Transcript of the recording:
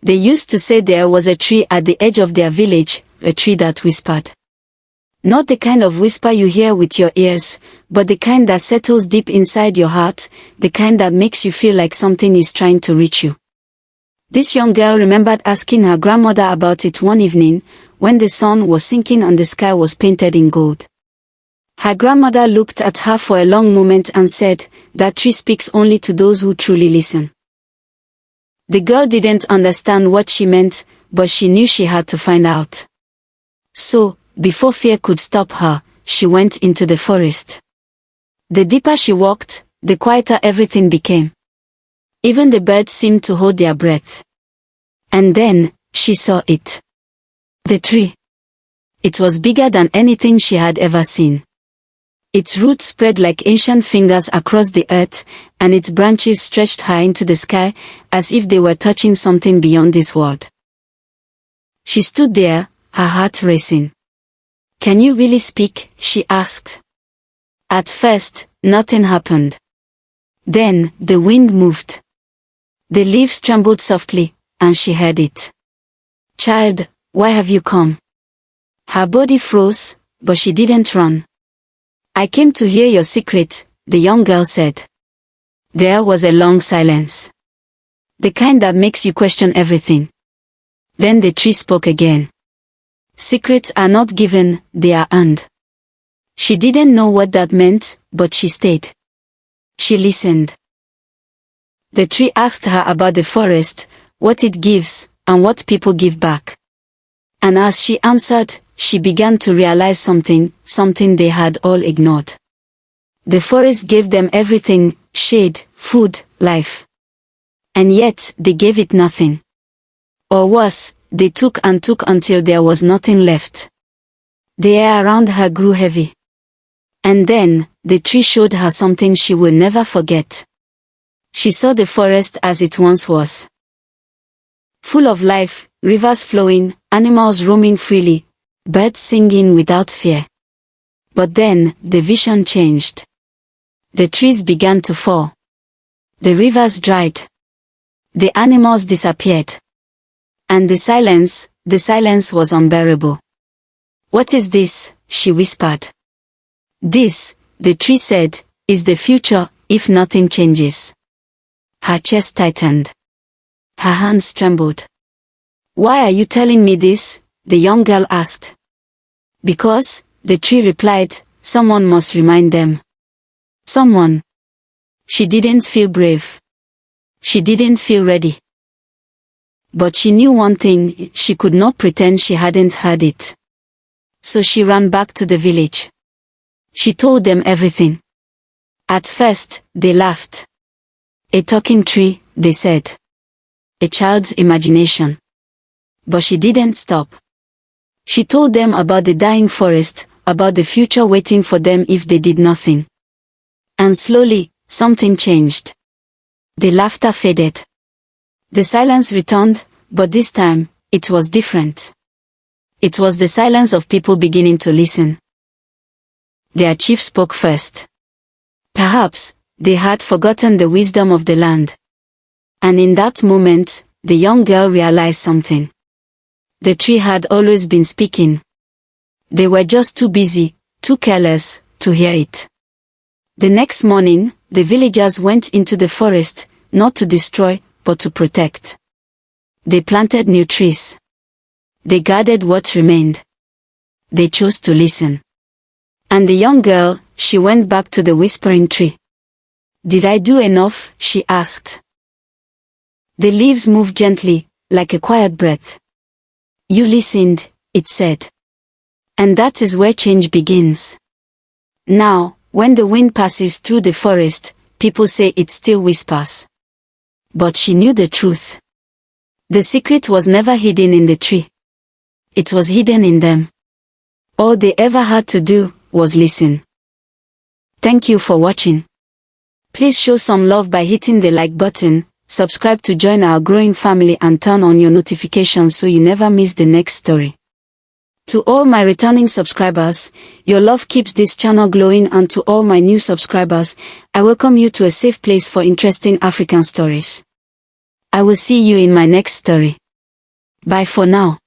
They used to say there was a tree at the edge of their village, a tree that whispered. Not the kind of whisper you hear with your ears, but the kind that settles deep inside your heart, the kind that makes you feel like something is trying to reach you. This young girl remembered asking her grandmother about it one evening, when the sun was sinking and the sky was painted in gold. Her grandmother looked at her for a long moment and said, "That tree speaks only to those who truly listen." The girl didn't understand what she meant, but she knew she had to find out. So, before fear could stop her, she went into the forest. The deeper she walked, the quieter everything became. Even the birds seemed to hold their breath. And then, she saw it. The tree. It was bigger than anything she had ever seen. Its roots spread like ancient fingers across the earth, and its branches stretched high into the sky, as if they were touching something beyond this world. She stood there, her heart racing. "Can you really speak?" she asked. At first, nothing happened. Then, the wind moved. The leaves trembled softly, and she heard it. "Child, why have you come?" Her body froze, but she didn't run. "I came to hear your secret," the young girl said. There was a long silence. The kind that makes you question everything. Then the tree spoke again. "Secrets are not given, they are earned." She didn't know what that meant, but she stayed. She listened. The tree asked her about the forest, what it gives, and what people give back. And as she answered, she began to realize something they had all ignored. The forest gave them everything: shade, food, life. And yet, they gave it nothing. Or worse, they took and took until there was nothing left. The air around her grew heavy. And then, the tree showed her something she will never forget. She saw the forest as it once was. Full of life, rivers flowing, animals roaming freely, birds singing without fear. But then, the vision changed. The trees began to fall. The rivers dried. The animals disappeared. And the silence was unbearable. "What is this?" she whispered. "This," the tree said, "is the future, if nothing changes." Her chest tightened. Her hands trembled. "Why are you telling me this?" the young girl asked. "Because," the tree replied, "someone must remind them." Someone. She didn't feel brave. She didn't feel ready. But she knew one thing: she could not pretend she hadn't heard it. So she ran back to the village. She told them everything. At first, they laughed. "A talking tree," they said. "A child's imagination." But she didn't stop. She told them about the dying forest, about the future waiting for them if they did nothing. And slowly, something changed. The laughter faded. The silence returned, but this time, it was different. It was the silence of people beginning to listen. Their chief spoke first. Perhaps, they had forgotten the wisdom of the land. And in that moment, the young girl realized something. The tree had always been speaking. They were just too busy, too careless, to hear it. The next morning, the villagers went into the forest, not to destroy, but to protect. They planted new trees. They guarded what remained. They chose to listen. And the young girl, she went back to the whispering tree. "Did I do enough?" she asked. The leaves moved gently, like a quiet breath. "You listened," it said. And that is where change begins. Now, when the wind passes through the forest, people say it still whispers. But she knew the truth. The secret was never hidden in the tree. It was hidden in them. All they ever had to do was listen. Thank you for watching. Please show some love by hitting the like button, subscribe to join our growing family, and turn on your notifications so you never miss the next story. To all my returning subscribers, your love keeps this channel glowing, and to all my new subscribers, I welcome you to a safe place for interesting African stories. I will see you in my next story. Bye for now.